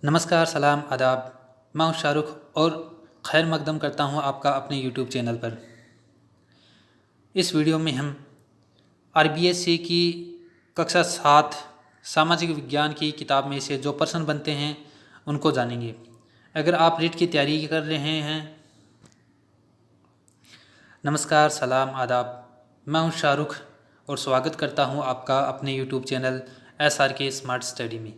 नमस्कार, सलाम, आदाब। मैं हूं शाहरुख और खैर मकदम करता हूं आपका अपने यूट्यूब चैनल पर। इस वीडियो में हम आरबीएससी की कक्षा 7 सामाजिक विज्ञान की किताब में से जो प्रश्न बनते हैं उनको जानेंगे। अगर आप रीट की तैयारी कर रहे हैं, नमस्कार, सलाम, आदाब। मैं हूं शाहरुख और स्वागत करता हूं आपका अपने YouTube channel SRK smart study में।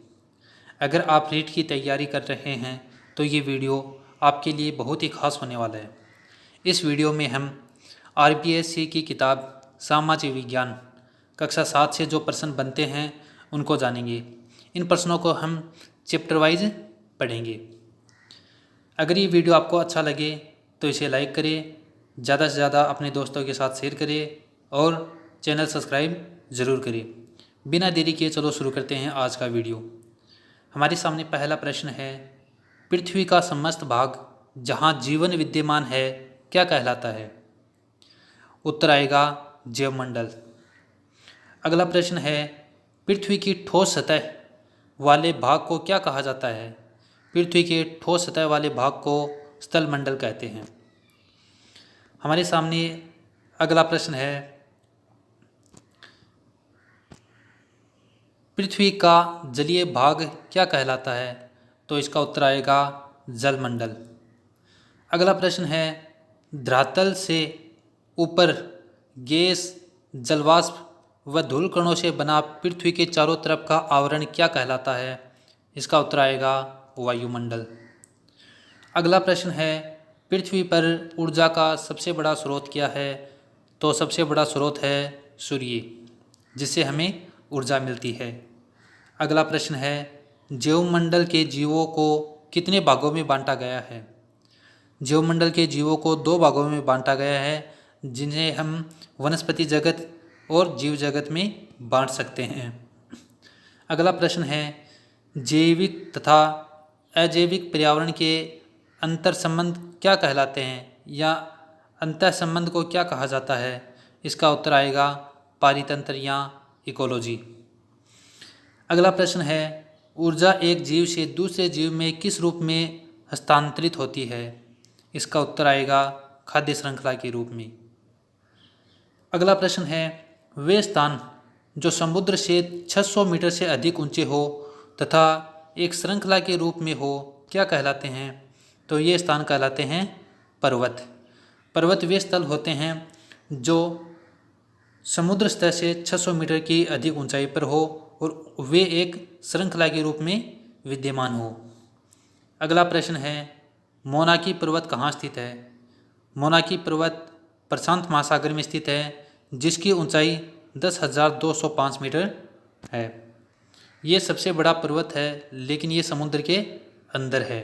अगर आप रीट की तैयारी कर रहे हैं तो ये वीडियो आपके लिए बहुत ही खास होने वाला है। इस वीडियो में हम आरबीएससी की किताब सामाजिक विज्ञान कक्षा 7 से जो प्रश्न बनते हैं उनको जानेंगे। इन प्रश्नों को हम चैप्टर वाइज पढ़ेंगे। अगर ये वीडियो आपको अच्छा लगे तो इसे लाइक करें, ज़्यादा से ज़्यादा अपने दोस्तों के साथ शेयर करें और चैनल सब्सक्राइब ज़रूर करें। बिना देरी किए चलो शुरू करते हैं आज का वीडियो। हमारे सामने पहला प्रश्न है, पृथ्वी का समस्त भाग जहाँ जीवन विद्यमान है क्या कहलाता है? उत्तर आएगा जैवमंडल। अगला प्रश्न है, पृथ्वी की ठोस सतह वाले भाग को क्या कहा जाता है? पृथ्वी के ठोस सतह वाले भाग को स्थलमंडल कहते हैं। हमारे सामने अगला प्रश्न है, पृथ्वी का जलीय भाग क्या कहलाता है? तो इसका उत्तर आएगा जलमंडल। अगला प्रश्न है, धरातल से ऊपर गैस, जलवाष्प व धूल कणों से बना पृथ्वी के चारों तरफ का आवरण क्या कहलाता है? इसका उत्तर आएगा वायुमंडल। अगला प्रश्न है, पृथ्वी पर ऊर्जा का सबसे बड़ा स्रोत क्या है? तो सबसे बड़ा स्रोत है सूर्य, जिससे हमें ऊर्जा मिलती है। अगला प्रश्न है, जैवमंडल के जीवों को कितने भागों में बांटा गया है? जैवमंडल के जीवों को 2 भागों में बांटा गया है, जिन्हें हम वनस्पति जगत और जीव जगत में बांट सकते हैं। अगला प्रश्न है, जैविक तथा अजैविक पर्यावरण के अंतर संबंध क्या कहलाते हैं या अंतर संबंध को क्या कहा जाता है? इसका उत्तर आएगा पारितंत्र या इकोलॉजी। अगला प्रश्न है, ऊर्जा एक जीव से दूसरे जीव में किस रूप में हस्तांतरित होती है? इसका उत्तर आएगा खाद्य श्रृंखला के रूप में। अगला प्रश्न है, वे स्थान जो समुद्र से 600 मीटर से अधिक ऊंचे हो तथा एक श्रृंखला के रूप में हो क्या कहलाते हैं? तो ये स्थान कहलाते हैं पर्वत। पर्वत वे स्थल होते हैं जो समुद्र स्तर से 600 मीटर की अधिक ऊंचाई पर हो और वे एक श्रृंखला के रूप में विद्यमान हो। अगला प्रश्न है, मोनाकी पर्वत कहाँ स्थित है? मोनाकी पर्वत प्रशांत महासागर में स्थित है, जिसकी ऊंचाई 10,205 मीटर है। ये सबसे बड़ा पर्वत है, लेकिन ये समुद्र के अंदर है।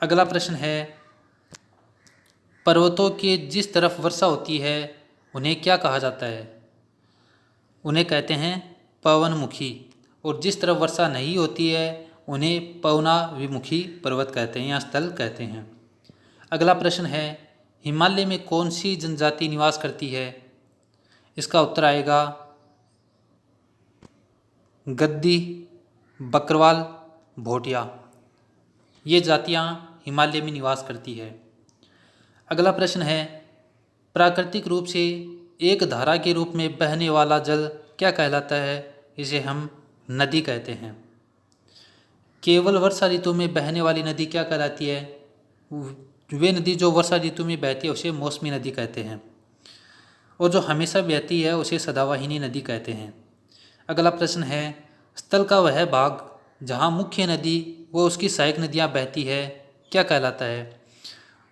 अगला प्रश्न है, पर्वतों के जिस तरफ वर्षा होती है उन्हें क्या कहा जाता है? उन्हें कहते हैं पवनमुखी, और जिस तरफ वर्षा नहीं होती है उन्हें पवनाभिमुखी पर्वत कहते हैं या स्थल कहते हैं। अगला प्रश्न है, हिमालय में कौन सी जनजाति निवास करती है? इसका उत्तर आएगा गद्दी, बकरवाल, भोटिया। ये जातियाँ हिमालय में निवास करती है। अगला प्रश्न है, प्राकृतिक रूप से एक धारा के रूप में बहने वाला जल क्या कहलाता है? इसे हम नदी कहते हैं। केवल वर्षा ऋतु में बहने वाली नदी क्या कहलाती है? वे नदी जो वर्षा ऋतु में बहती है उसे मौसमी नदी कहते हैं, और जो हमेशा बहती है उसे सदावाहिनी नदी कहते हैं। अगला प्रश्न है, स्थल का वह भाग जहाँ मुख्य नदी व उसकी सहायक नदियाँ बहती है क्या कहलाता है?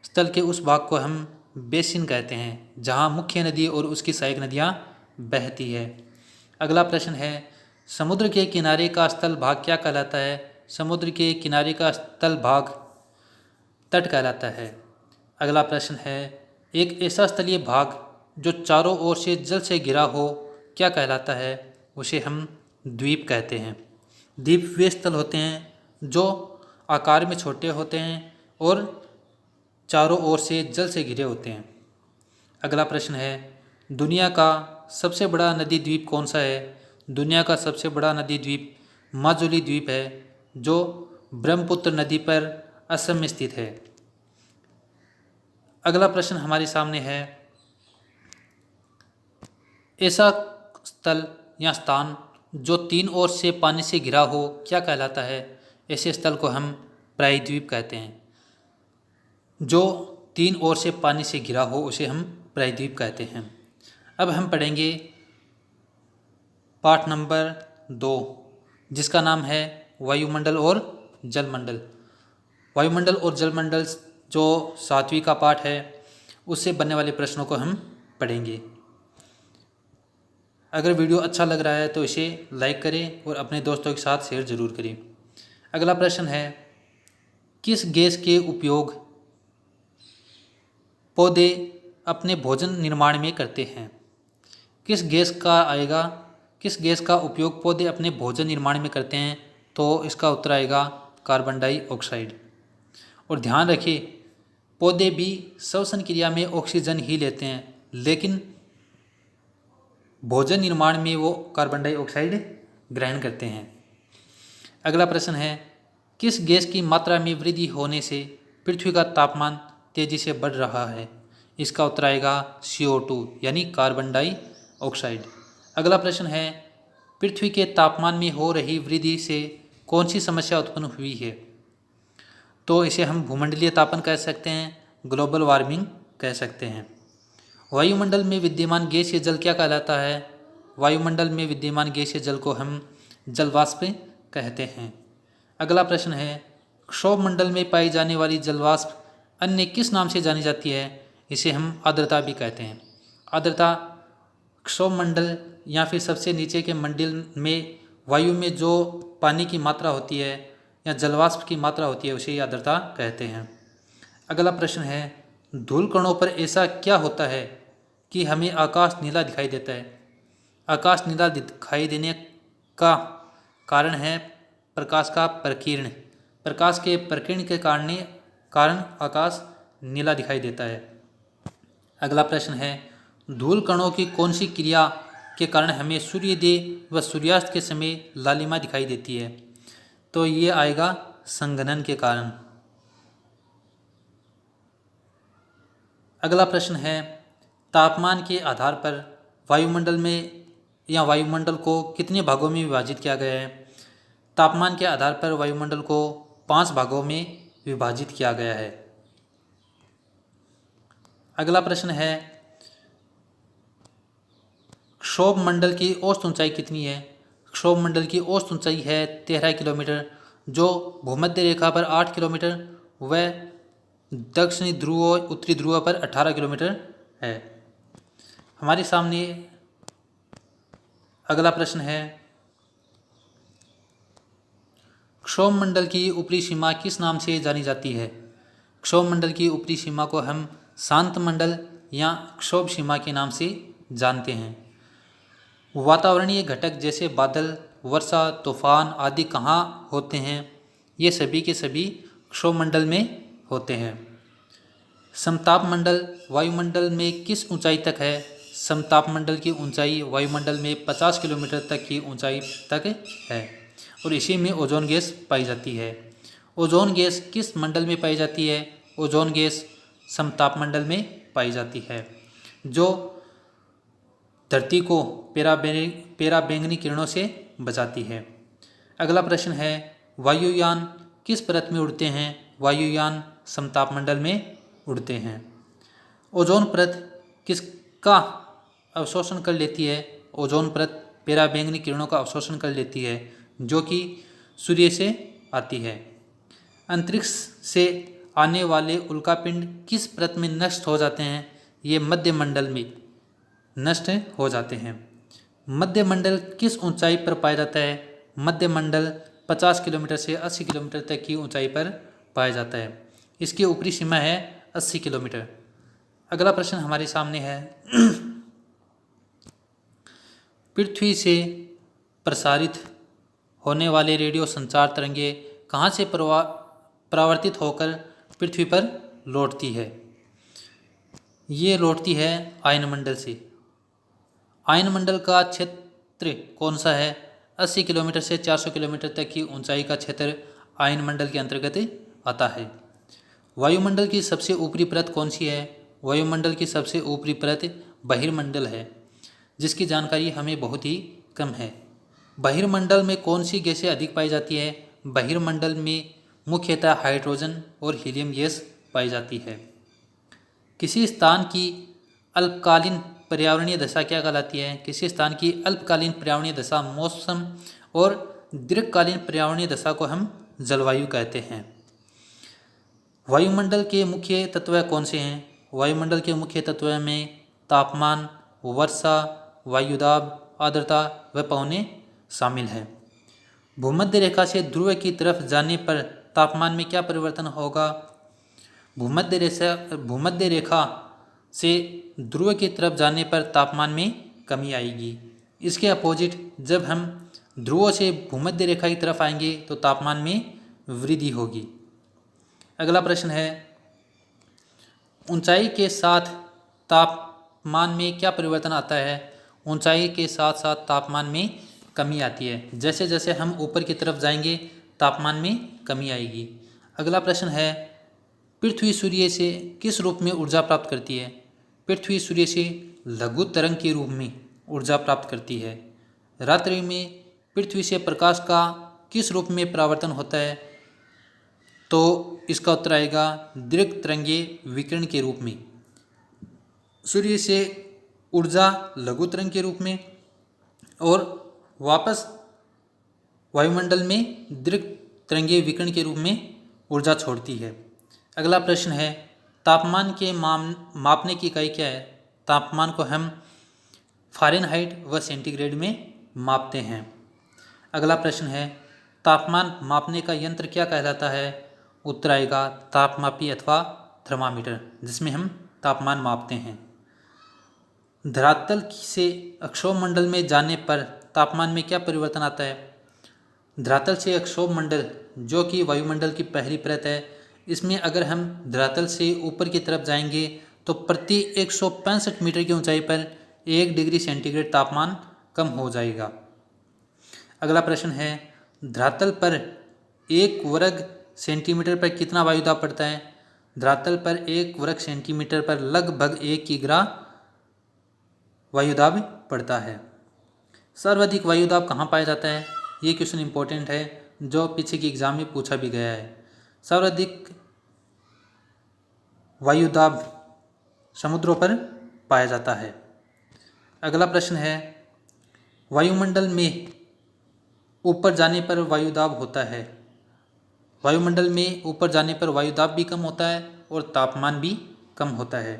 स्थल के उस भाग को हम बेसिन कहते हैं, जहाँ मुख्य नदी और उसकी सहायक नदियाँ बहती है। अगला प्रश्न है, समुद्र के किनारे का स्थल भाग क्या कहलाता है? समुद्र के किनारे का स्थल भाग तट कहलाता है। अगला प्रश्न है, एक ऐसा स्थलीय भाग जो चारों ओर से जल से घिरा हो क्या कहलाता है? उसे हम द्वीप कहते हैं। द्वीप वे स्थल होते हैं जो आकार में छोटे होते हैं और चारों ओर से जल से घिरे होते हैं। अगला प्रश्न है, दुनिया का सबसे बड़ा नदी द्वीप कौन सा है? दुनिया का सबसे बड़ा नदी द्वीप माजुली द्वीप है, जो ब्रह्मपुत्र नदी पर असम में स्थित है। अगला प्रश्न हमारे सामने है, ऐसा स्थल या स्थान जो तीन ओर से पानी से घिरा हो क्या कहलाता है? ऐसे स्थल को हम प्रायद्वीप कहते हैं। जो तीन ओर से पानी से घिरा हो उसे हम प्रायद्वीप कहते हैं। अब हम पढ़ेंगे पाठ नंबर 2, जिसका नाम है वायुमंडल और जलमंडल। वायुमंडल और जलमंडल जो 7वीं का पाठ है, उससे बनने वाले प्रश्नों को हम पढ़ेंगे। अगर वीडियो अच्छा लग रहा है तो इसे लाइक करें और अपने दोस्तों के साथ शेयर ज़रूर करें। अगला प्रश्न है, किस गैस के उपयोग पौधे अपने भोजन निर्माण में करते हैं? किस गैस का उपयोग पौधे अपने भोजन निर्माण में करते हैं? तो इसका उत्तर आएगा कार्बन डाइऑक्साइड। और ध्यान रखिए, पौधे भी श्वसन क्रिया में ऑक्सीजन ही लेते हैं, लेकिन भोजन निर्माण में वो कार्बन डाइऑक्साइड ग्रहण करते हैं। अगला प्रश्न है, किस गैस की मात्रा में वृद्धि होने से पृथ्वी का तापमान तेजी से बढ़ रहा है? इसका उत्तर आएगा CO2 यानी कार्बन डाइऑक्साइड। अगला प्रश्न है, पृथ्वी के तापमान में हो रही वृद्धि से कौन सी समस्या उत्पन्न हुई है? तो इसे हम भूमंडलीय तापन कह सकते हैं, ग्लोबल वार्मिंग कह सकते हैं। वायुमंडल में विद्यमान गैसीय जल क्या कहलाता है? वायुमंडल में विद्यमान गैसीय जल को हम जलवाष्प कहते हैं। अगला प्रश्न है, क्षोभमंडल में पाई जाने वाली जलवाष्प अन्य किस नाम से जानी जाती है? इसे हम आर्द्रता भी कहते हैं। आर्द्रता क्षोभमंडल या फिर सबसे नीचे के मंडल में वायु में जो पानी की मात्रा होती है या जलवाष्प की मात्रा होती है उसे आर्द्रता कहते हैं। अगला प्रश्न है, धूल कणों पर ऐसा क्या होता है कि हमें आकाश नीला दिखाई देता है? आकाश नीला दिखाई देने का कारण है प्रकाश का प्रकीर्ण। प्रकाश के प्रकीर्ण के कारण आकाश नीला दिखाई देता है। अगला प्रश्न है, धूल कणों की कौन सी क्रिया के कारण हमें सूर्योदय व सूर्यास्त के समय लालिमा दिखाई देती है? तो ये आएगा संघनन के कारण। अगला प्रश्न है, तापमान के आधार पर वायुमंडल को कितने भागों में विभाजित किया गया है? तापमान के आधार पर वायुमंडल को 5 भागों में विभाजित किया गया है। अगला प्रश्न है, क्षोभमंडल की औसत ऊंचाई कितनी है? क्षोभमंडल की औसत ऊंचाई है 13 किलोमीटर, जो भूमध्य रेखा पर 8 किलोमीटर व दक्षिणी ध्रुव और उत्तरी ध्रुव पर 18 किलोमीटर है। हमारे सामने अगला प्रश्न है, क्षोभमंडल की ऊपरी सीमा किस नाम से जानी जाती है? क्षोभमंडल की ऊपरी सीमा को हम शांत मंडल या क्षोभ सीमा के नाम से जानते हैं। वातावरणीय घटक जैसे बादल, वर्षा, तूफान आदि कहाँ होते हैं? ये सभी के सभी क्षोभमंडल में होते हैं। समताप मंडल वायुमंडल में किस ऊंचाई तक है? समताप मंडल की ऊंचाई वायुमंडल में 50 किलोमीटर तक की ऊंचाई तक है और इसी में ओजोन गैस पाई जाती है। ओजोन गैस किस मंडल में पाई जाती है? ओजोन गैस समताप मंडल में पाई जाती है, जो धरती को पराबैंगनी किरणों से बचाती है। अगला प्रश्न है, वायुयान किस परत में उड़ते हैं? वायुयान समताप मंडल में उड़ते हैं। ओजोन परत किसका अवशोषण कर लेती है? ओजोन परत पराबैंगनी किरणों का अवशोषण कर लेती है, जो कि सूर्य से आती है। अंतरिक्ष से आने वाले उल्कापिंड किस परत में नष्ट हो जाते हैं? ये मध्य मंडल में नष्ट हो जाते हैं। मध्य मंडल किस ऊंचाई पर पाया जाता है? मध्य मंडल 50 किलोमीटर से 80 किलोमीटर तक की ऊंचाई पर पाया जाता है। इसकी ऊपरी सीमा है 80 किलोमीटर। अगला प्रश्न हमारे सामने है, पृथ्वी से प्रसारित होने वाले रेडियो संचार तरंगे कहाँ से परावर्तित होकर पृथ्वी पर लौटती है? ये लौटती है आयनमंडल से। आयनमंडल का क्षेत्र कौन सा है? 80 किलोमीटर से 400 किलोमीटर तक की ऊंचाई का क्षेत्र आयनमंडल के अंतर्गत आता है। वायुमंडल की सबसे ऊपरी परत कौन सी है? वायुमंडल की सबसे ऊपरी परत बहिर्मंडल है, जिसकी जानकारी हमें बहुत ही कम है। बहिर्मंडल में कौन सी गैसें अधिक पाई जाती है? बहिर्मंडल में मुख्यतः हाइड्रोजन और हीलियम गैस पाई जाती है। किसी स्थान की अल्पकालीन पर्यावरणीय दशा क्या कहलाती है? किसी स्थान की अल्पकालीन पर्यावरणीय दशा मौसम और दीर्घकालीन पर्यावरणीय दशा को हम जलवायु कहते हैं। वायुमंडल के मुख्य तत्व कौन से हैं? वायुमंडल के मुख्य तत्व में तापमान, वर्षा, वायुदाब, आर्द्रता व पवनें शामिल हैं। भूमध्य रेखा से ध्रुव की तरफ जाने पर तापमान में क्या परिवर्तन होगा? भूमध्य रेखा से ध्रुव की तरफ जाने पर तापमान में कमी आएगी। इसके अपोजिट जब हम ध्रुवों से भूमध्य रेखा की तरफ आएंगे तो तापमान में वृद्धि होगी। अगला प्रश्न है, ऊंचाई के साथ तापमान में क्या परिवर्तन आता है? ऊंचाई के साथ साथ तापमान में कमी आती है। जैसे जैसे हम ऊपर की तरफ जाएंगे तापमान में कमी आएगी। अगला प्रश्न है, पृथ्वी सूर्य से किस रूप में ऊर्जा प्राप्त करती है? पृथ्वी सूर्य से लघु तरंग के रूप में ऊर्जा प्राप्त करती है। रात्रि में पृथ्वी से प्रकाश का किस रूप में परावर्तन होता है? तो इसका उत्तर आएगा दीर्घ तरंगीय विकिरण के रूप में। सूर्य से ऊर्जा लघु तरंग के रूप में और वापस वायुमंडल में दीर्घ तरंगीय विकिरण के रूप में ऊर्जा छोड़ती है। अगला प्रश्न है, तापमान के मापने की इकाई क्या है? तापमान को हम फ़ारेनहाइट व सेंटीग्रेड में मापते हैं। अगला प्रश्न है, तापमान मापने का यंत्र क्या कहलाता है? उत्तर आएगा तापमापी अथवा थर्मामीटर, जिसमें हम तापमान मापते हैं। धरातल से अक्षोभमंडल में जाने पर तापमान में क्या परिवर्तन आता है? धरातल से अक्षोभमंडल, जो कि वायुमंडल की पहली परत है, इसमें अगर हम धरातल से ऊपर की तरफ जाएंगे तो प्रति 165 मीटर की ऊंचाई पर 1 डिग्री सेंटीग्रेड तापमान कम हो जाएगा। अगला प्रश्न है, धरातल पर 1 वर्ग सेंटीमीटर पर कितना वायुदाब पड़ता है? धरातल पर 1 वर्ग सेंटीमीटर पर लगभग 1 किग्रा वायुदाब पड़ता है। सर्वाधिक वायुदाब कहाँ पाया जाता है? ये क्वेश्चन इंपॉर्टेंट है, जो पीछे की एग्जाम में पूछा भी गया है। सर्वाधिक वायुदाब समुद्रों पर पाया जाता है। अगला प्रश्न है, वायुमंडल में ऊपर जाने पर वायुदाब होता है। वायुमंडल में ऊपर जाने पर वायुदाब भी कम होता है और तापमान भी कम होता है।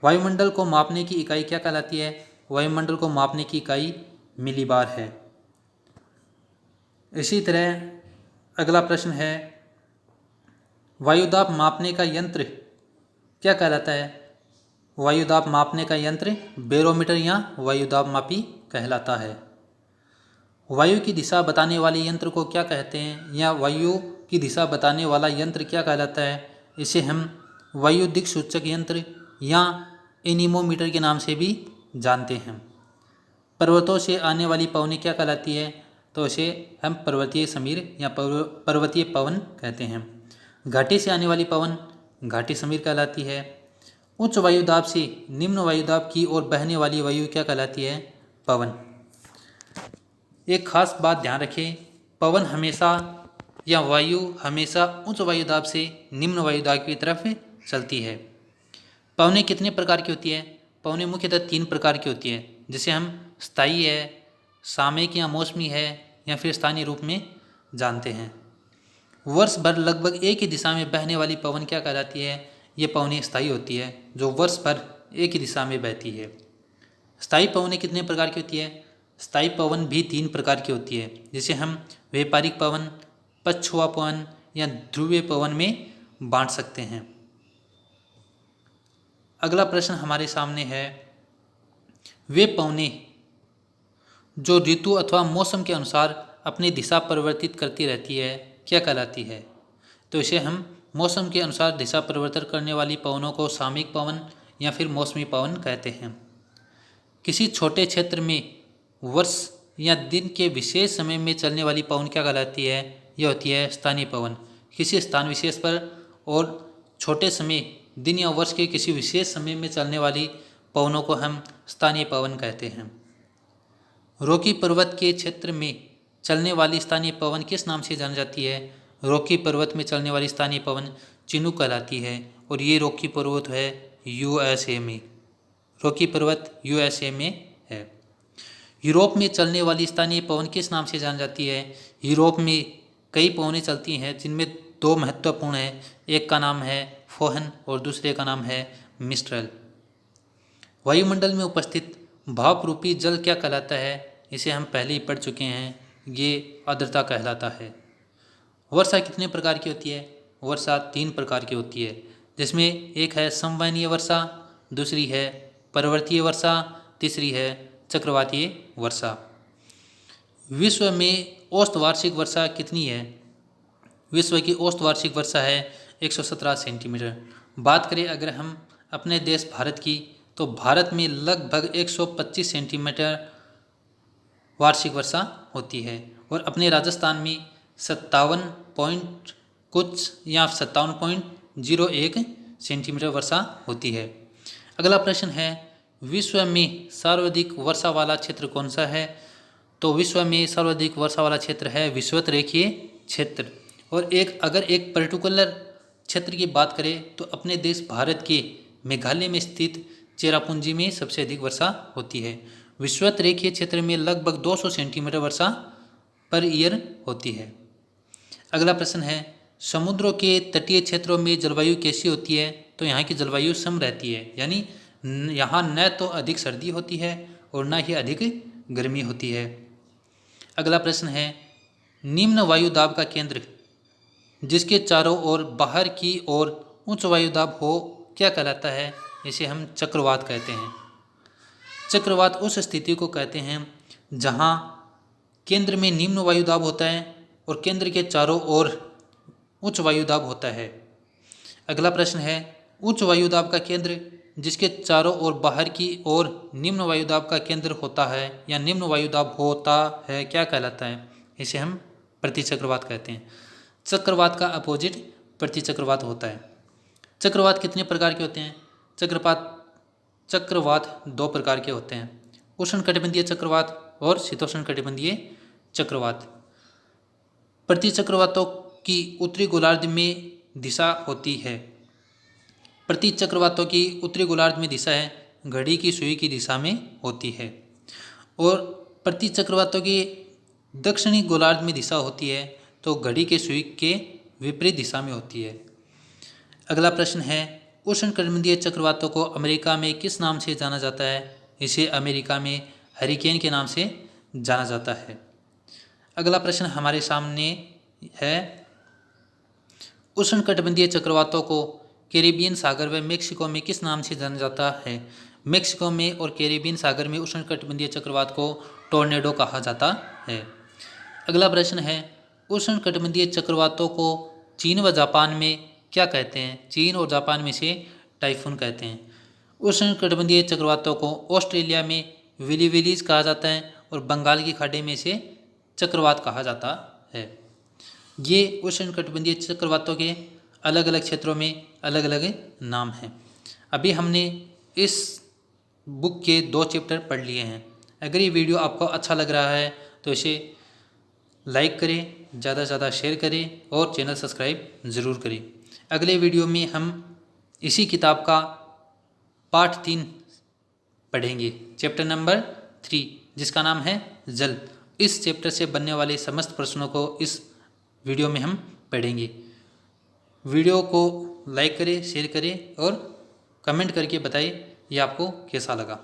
वायुमंडल को मापने की इकाई क्या कहलाती है? वायुमंडल को मापने की इकाई मिलीबार है। इसी तरह अगला प्रश्न है, वायुदाब मापने का यंत्र क्या कहलाता है? वायुदाब मापने का यंत्र बैरोमीटर या वायुदाब मापी कहलाता है। वायु की दिशा बताने वाले यंत्र को क्या कहते हैं, या वायु की दिशा बताने वाला यंत्र क्या कहलाता है? इसे हम वायु दिक्सूचक यंत्र या एनीमोमीटर के नाम से भी जानते हैं। पर्वतों से आने वाली पवनें क्या कहलाती है? तो इसे हम पर्वतीय समीर या पर्वतीय पवन कहते हैं। घाटी से आने वाली पवन घाटी समीर कहलाती है। उच्च वायुदाब से निम्न वायुदाब की ओर बहने वाली वायु क्या कहलाती है? पवन। एक खास बात ध्यान रखें, पवन हमेशा या वायु हमेशा उच्च वायुदाब से निम्न वायुदाब की तरफ चलती है। पवनें कितने प्रकार की होती है? पवनें मुख्यतः 3 प्रकार की होती है, जिसे हम स्थायी है, सामयिक या मौसमी है, या फिर स्थानीय रूप में जानते हैं। वर्ष भर लगभग एक ही दिशा में बहने वाली पवन क्या कहलाती है? ये पवनें स्थायी होती है, जो वर्ष भर एक ही दिशा में बहती है। स्थायी पवनें कितने प्रकार की होती है? स्थायी पवन भी 3 प्रकार की होती है, जिसे हम व्यापारिक पवन, पछुआ पवन या ध्रुवीय पवन में बांट सकते हैं। अगला प्रश्न हमारे सामने है, वे पवनें जो ऋतु अथवा मौसम के अनुसार अपनी दिशा परिवर्तित करती रहती है क्या कहलाती है? तो इसे हम मौसम के अनुसार दिशा परिवर्तन करने वाली पवनों को सामयिक पवन या फिर मौसमी पवन कहते हैं। किसी छोटे क्षेत्र में वर्ष या दिन के विशेष समय में चलने वाली पवन क्या कहलाती है? यह होती है स्थानीय पवन। किसी स्थान विशेष पर और छोटे समय, दिन या वर्ष के किसी विशेष समय में चलने वाली पवनों को हम स्थानीय पवन कहते हैं। रॉकी पर्वत के क्षेत्र में चलने वाली स्थानीय पवन किस नाम से जानी जाती है? रॉकी पर्वत में चलने वाली स्थानीय पवन चिनूक कहलाती है और ये रॉकी पर्वत है यूएसए में। रॉकी पर्वत यूएसए में है। यूरोप में चलने वाली स्थानीय पवन किस नाम से जानी जाती है? यूरोप में कई पवनें चलती हैं जिनमें दो महत्वपूर्ण हैं। एक का नाम है फोहन और दूसरे का नाम है मिस्ट्रल। वायुमंडल में उपस्थित भाप रूपी जल क्या कहलाता है? इसे हम पहले ही पढ़ चुके हैं, ये आर्द्रता कहलाता है। वर्षा कितने प्रकार की होती है? वर्षा 3 प्रकार की होती है, जिसमें एक है संवहनीय वर्षा, दूसरी है पर्वतीय वर्षा, तीसरी है चक्रवातीय वर्षा। विश्व में औसत वार्षिक वर्षा कितनी है? विश्व की औसत वार्षिक वर्षा है 117 सेंटीमीटर। बात करें अगर हम अपने देश भारत की, तो भारत में लगभग 125 सेंटीमीटर वार्षिक वर्षा होती है और अपने राजस्थान में 57.01 सेंटीमीटर वर्षा होती है। अगला प्रश्न है, विश्व में सर्वाधिक वर्षा वाला क्षेत्र कौन सा है? तो विश्व में सर्वाधिक वर्षा वाला क्षेत्र है विषुवत-रेखीय क्षेत्र। और अगर एक पर्टिकुलर क्षेत्र की बात करें तो अपने देश भारत के मेघालय में स्थित चेरापूंजी में सबसे अधिक वर्षा होती है। विषुवत-रेखीय क्षेत्र में लगभग 200 सेंटीमीटर वर्षा पर ईयर होती है। अगला प्रश्न है, समुद्रों के तटीय क्षेत्रों में जलवायु कैसी होती है? तो यहाँ की जलवायु सम रहती है, यानी यहाँ न तो अधिक सर्दी होती है और न ही अधिक गर्मी होती है। अगला प्रश्न है, निम्न वायुदाब का केंद्र जिसके चारों ओर बाहर की ओर उच्च वायुदाब हो क्या कहलाता है? इसे हम चक्रवात कहते हैं। चक्रवात उस स्थिति को कहते हैं जहाँ केंद्र में निम्न वायुदाब होता है और केंद्र के चारों ओर उच्च वायुदाब होता है। अगला प्रश्न है, उच्च वायुदाब का केंद्र जिसके चारों ओर बाहर की ओर निम्न वायुदाब का केंद्र होता है या निम्न वायुदाब होता है क्या कहलाता है? इसे हम प्रतिचक्रवात कहते हैं। चक्रवात का अपोजिट प्रतिचक्रवात होता है। चक्रवात कितने प्रकार के होते हैं? चक्रवात 2 प्रकार के होते हैं, उष्णकटिबंधीय चक्रवात और शीतोष्णकटिबंधीय चक्रवात। प्रतिचक्रवातों की उत्तरी गोलार्ध में दिशा होती है। प्रतिचक्रवातों की उत्तरी गोलार्ध में दिशा है घड़ी की सुई की दिशा में होती है और प्रतिचक्रवातों की दक्षिणी गोलार्ध में दिशा होती है तो घड़ी के सुई के विपरीत दिशा में होती है। अगला प्रश्न है, उष्णकटिबंधीय चक्रवातों को अमेरिका में किस नाम से जाना जाता है? इसे अमेरिका में हरिकेन के नाम से जाना जाता है। अगला प्रश्न हमारे सामने है, उष्णकटिबंधीय चक्रवातों को कैरिबियन सागर व मेक्सिको में किस नाम से जाना जाता है? मेक्सिको में और कैरिबियन सागर में उष्णकटिबंधीय चक्रवात को टोर्नेडो कहा जाता है। अगला प्रश्न है, उष्णकटिबंधीय चक्रवातों को चीन व जापान में क्या कहते हैं? चीन और जापान में से टाइफून कहते हैं। उष्णकटिबंधीय चक्रवातों को ऑस्ट्रेलिया में विलीविलीज कहा जाता है और बंगाल की खाड़ी में से चक्रवात कहा जाता है। ये उष्णकटिबंधीय चक्रवातों के अलग अलग क्षेत्रों में अलग अलग नाम हैं। अभी हमने इस बुक के 2 चैप्टर पढ़ लिए हैं। अगर ये वीडियो आपको अच्छा लग रहा है तो इसे लाइक करें, ज़्यादा से ज़्यादा शेयर करें और चैनल सब्सक्राइब ज़रूर करें। अगले वीडियो में हम इसी किताब का पार्ट 3 पढ़ेंगे, चैप्टर नंबर 3, जिसका नाम है जल। इस चैप्टर से बनने वाले समस्त प्रश्नों को इस वीडियो में हम पढ़ेंगे। वीडियो को लाइक करें, शेयर करें और कमेंट करके बताइए ये आपको कैसा लगा।